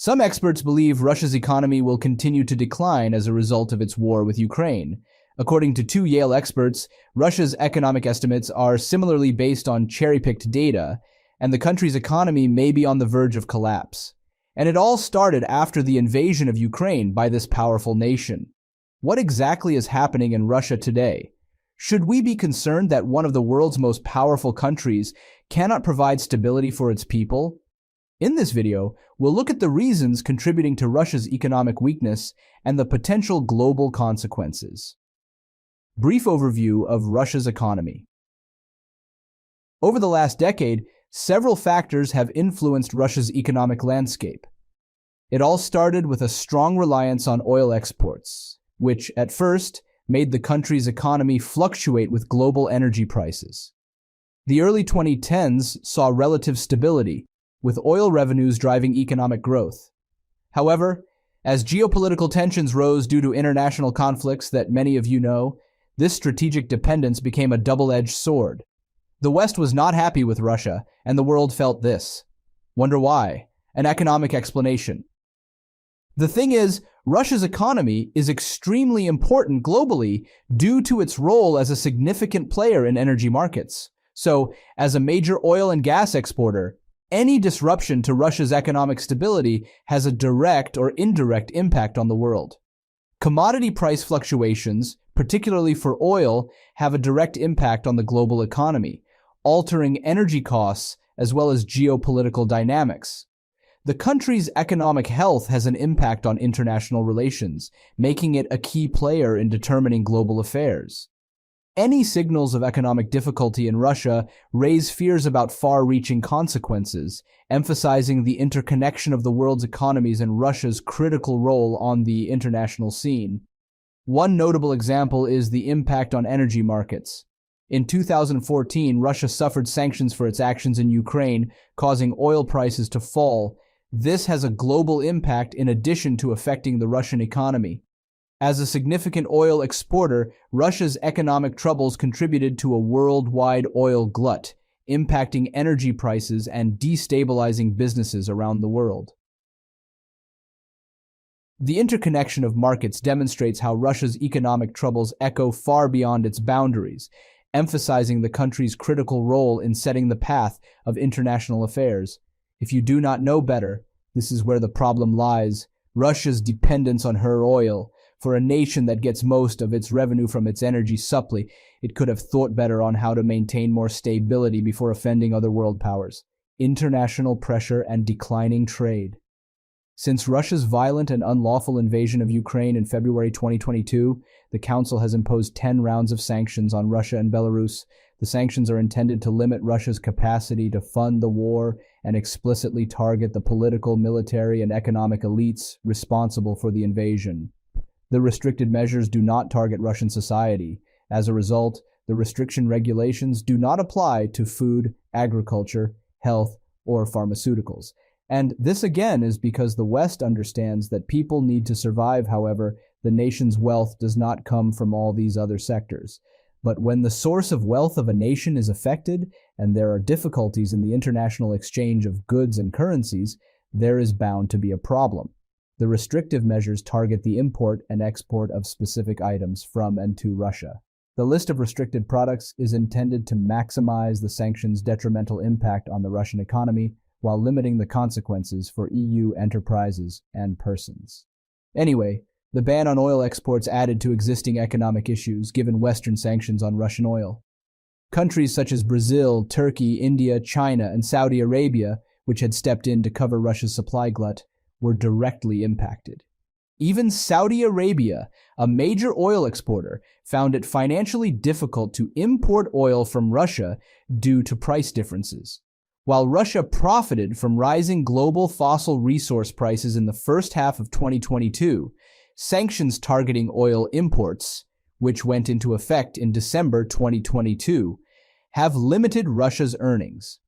Some experts believe Russia's economy will continue to decline as a result of its war with Ukraine. According to two Yale experts, Russia's economic estimates are similarly based on cherry-picked data, and the country's economy may be on the verge of collapse. And it all started after the invasion of Ukraine by this powerful nation. What exactly is happening in Russia today? Should we be concerned that one of the world's most powerful countries cannot provide stability for its people? In this video, we'll look at the reasons contributing to Russia's economic weakness and the potential global consequences. Brief overview of Russia's economy. Over the last decade, several factors have influenced Russia's economic landscape. It all started with a strong reliance on oil exports, which, at first, made the country's economy fluctuate with global energy prices. The early 2010s saw relative stability, with oil revenues driving economic growth. However, as geopolitical tensions rose due to international conflicts that many of you know, this strategic dependence became a double-edged sword. The West was not happy with Russia, and the world felt this. Wonder why? An economic explanation. The thing is, Russia's economy is extremely important globally due to its role as a significant player in energy markets. So, as a major oil and gas exporter, any disruption to Russia's economic stability has a direct or indirect impact on the world. Commodity price fluctuations, particularly for oil, have a direct impact on the global economy, altering energy costs as well as geopolitical dynamics. The country's economic health has an impact on international relations, making it a key player in determining global affairs. Any signals of economic difficulty in Russia raise fears about far-reaching consequences, emphasizing the interconnection of the world's economies and Russia's critical role on the international scene. One notable example is the impact on energy markets. In 2014, Russia suffered sanctions for its actions in Ukraine, causing oil prices to fall. This has a global impact in addition to affecting the Russian economy. As a significant oil exporter, Russia's economic troubles contributed to a worldwide oil glut, impacting energy prices and destabilizing businesses around the world. The interconnection of markets demonstrates how Russia's economic troubles echo far beyond its boundaries, emphasizing the country's critical role in setting the path of international affairs. If you do not know better, this is where the problem lies: Russia's dependence on her oil. For a nation that gets most of its revenue from its energy supply, it could have thought better on how to maintain more stability before offending other world powers. International pressure and declining trade. Since Russia's violent and unlawful invasion of Ukraine in February 2022, the Council has imposed 10 rounds of sanctions on Russia and Belarus. The sanctions are intended to limit Russia's capacity to fund the war and explicitly target the political, military, and economic elites responsible for the invasion. The restricted measures do not target Russian society. As a result, the restriction regulations do not apply to food, agriculture, health, or pharmaceuticals. And this again is because the West understands that people need to survive. However, the nation's wealth does not come from all these other sectors. But when the source of wealth of a nation is affected, and there are difficulties in the international exchange of goods and currencies, there is bound to be a problem. The restrictive measures target the import and export of specific items from and to Russia. The list of restricted products is intended to maximize the sanctions' detrimental impact on the Russian economy while limiting the consequences for EU enterprises and persons. Anyway, the ban on oil exports added to existing economic issues given Western sanctions on Russian oil. Countries such as Brazil, Turkey, India, China, and Saudi Arabia, which had stepped in to cover Russia's supply glut, were directly impacted. Even Saudi Arabia, a major oil exporter, found it financially difficult to import oil from Russia due to price differences. While Russia profited from rising global fossil resource prices in the first half of 2022, sanctions targeting oil imports, which went into effect in December 2022, have limited Russia's earnings.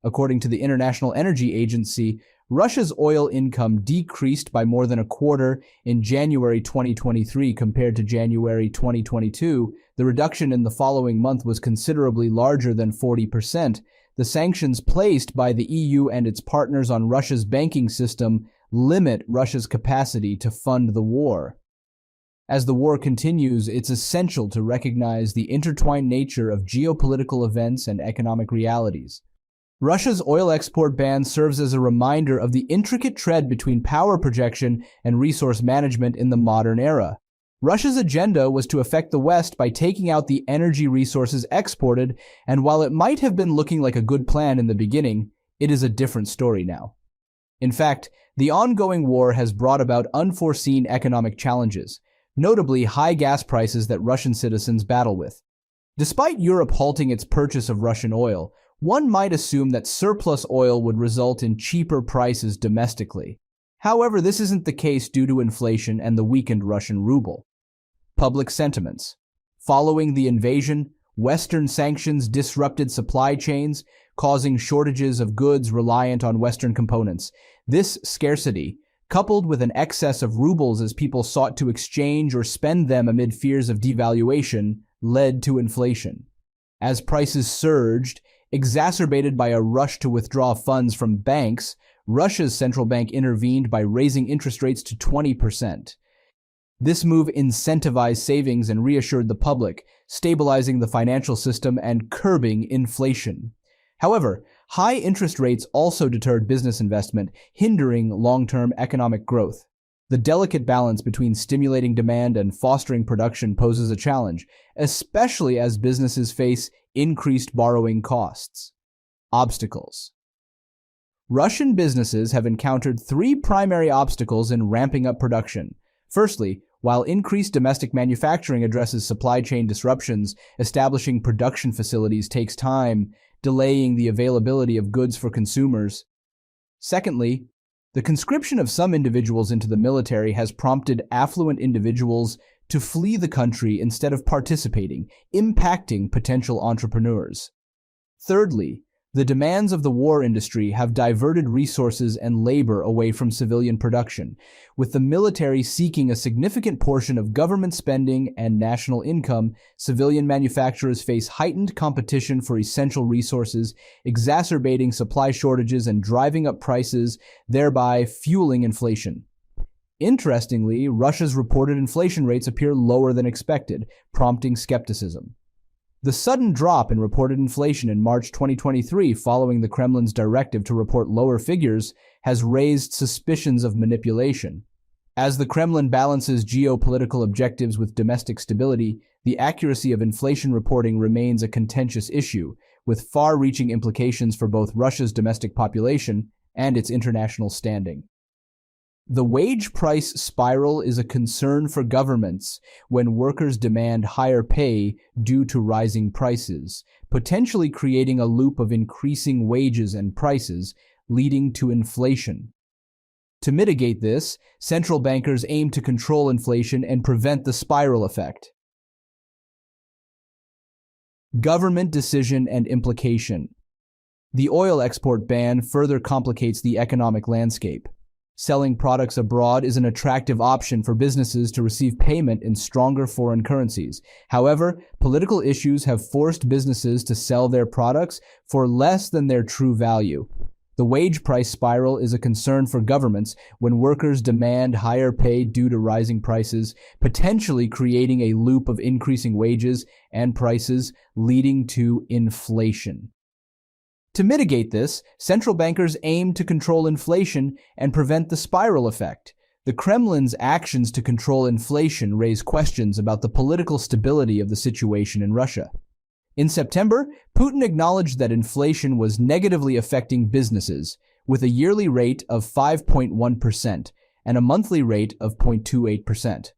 According to the International Energy Agency, Russia's oil income decreased by more than a quarter in January 2023 compared to January 2022. The reduction in the following month was considerably larger than 40%. The sanctions placed by the EU and its partners on Russia's banking system limit Russia's capacity to fund the war. As the war continues, it's essential to recognize the intertwined nature of geopolitical events and economic realities. Russia's oil export ban serves as a reminder of the intricate tread between power projection and resource management in the modern era. Russia's agenda was to affect the West by taking out the energy resources exported, and while it might have been looking like a good plan in the beginning, it is a different story now. In fact, the ongoing war has brought about unforeseen economic challenges, notably high gas prices that Russian citizens battle with. Despite Europe halting its purchase of Russian oil, one might assume that surplus oil would result in cheaper prices domestically. However, this isn't the case due to inflation and the weakened Russian ruble. Public sentiments. Following the invasion, Western sanctions disrupted supply chains, causing shortages of goods reliant on Western components. This scarcity, coupled with an excess of rubles as people sought to exchange or spend them amid fears of devaluation, led to inflation. As prices surged, exacerbated by a rush to withdraw funds from banks, Russia's central bank intervened by raising interest rates to 20%. This move incentivized savings and reassured the public, stabilizing the financial system and curbing inflation. However, high interest rates also deterred business investment, hindering long-term economic growth. The delicate balance between stimulating demand and fostering production poses a challenge, especially as businesses face increased borrowing costs. Obstacles. Russian businesses have encountered three primary obstacles in ramping up production. Firstly, while increased domestic manufacturing addresses supply chain disruptions, establishing production facilities takes time, delaying the availability of goods for consumers. Secondly, the conscription of some individuals into the military has prompted affluent individuals to flee the country instead of participating, impacting potential entrepreneurs. Thirdly, the demands of the war industry have diverted resources and labor away from civilian production, with the military seeking a significant portion of government spending and national income. Civilian manufacturers face heightened competition for essential resources, exacerbating supply shortages and driving up prices, thereby fueling inflation. Interestingly, Russia's reported inflation rates appear lower than expected, prompting skepticism. The sudden drop in reported inflation in March 2023 following the Kremlin's directive to report lower figures has raised suspicions of manipulation. As the Kremlin balances geopolitical objectives with domestic stability, the accuracy of inflation reporting remains a contentious issue, with far-reaching implications for both Russia's domestic population and its international standing. The wage price spiral is a concern for governments when workers demand higher pay due to rising prices, potentially creating a loop of increasing wages and prices, leading to inflation. To mitigate this, central bankers aim to control inflation and prevent the spiral effect. Government decision and implication. The oil export ban further complicates the economic landscape. Selling products abroad is an attractive option for businesses to receive payment in stronger foreign currencies. However, political issues have forced businesses to sell their products for less than their true value. The wage price spiral is a concern for governments when workers demand higher pay due to rising prices, potentially creating a loop of increasing wages and prices, leading to inflation. To mitigate this, central bankers aim to control inflation and prevent the spiral effect. The Kremlin's actions to control inflation raise questions about the political stability of the situation in Russia. In September, Putin acknowledged that inflation was negatively affecting businesses, with a yearly rate of 5.1% and a monthly rate of 0.28%.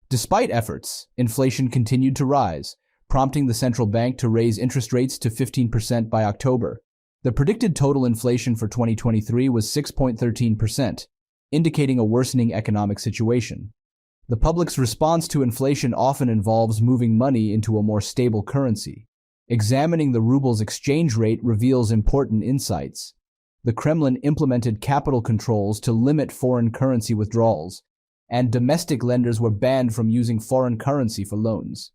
Despite efforts, inflation continued to rise, prompting the central bank to raise interest rates to 15% by October. The predicted total inflation for 2023 was 6.13%, indicating a worsening economic situation. The public's response to inflation often involves moving money into a more stable currency. Examining the ruble's exchange rate reveals important insights. The Kremlin implemented capital controls to limit foreign currency withdrawals, and domestic lenders were banned from using foreign currency for loans.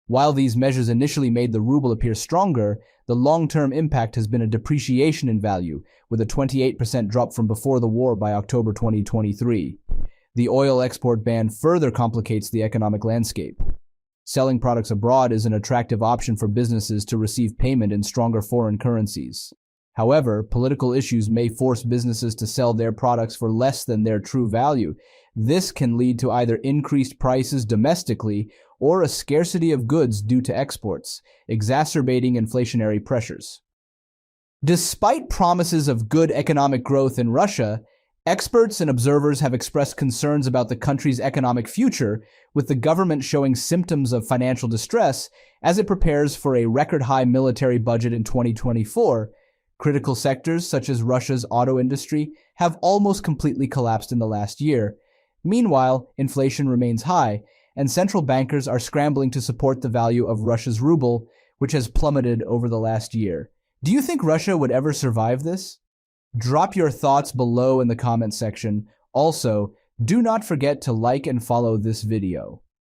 While these measures initially made the ruble appear stronger, the long-term impact has been a depreciation in value, with a 28% drop from before the war by October 2023. The oil export ban further complicates the economic landscape. Selling products abroad is an attractive option for businesses to receive payment in stronger foreign currencies. However, political issues may force businesses to sell their products for less than their true value. This can lead to either increased prices domestically or a scarcity of goods due to exports, exacerbating inflationary pressures. Despite promises of good economic growth in Russia, experts and observers have expressed concerns about the country's economic future, with the government showing symptoms of financial distress as it prepares for a record-high military budget in 2024. Critical sectors such as Russia's auto industry have almost completely collapsed in the last year. Meanwhile, inflation remains high, and central bankers are scrambling to support the value of Russia's ruble, which has plummeted over the last year. Do you think Russia would ever survive this? Drop your thoughts below in the comment section. Also, do not forget to like and follow this video.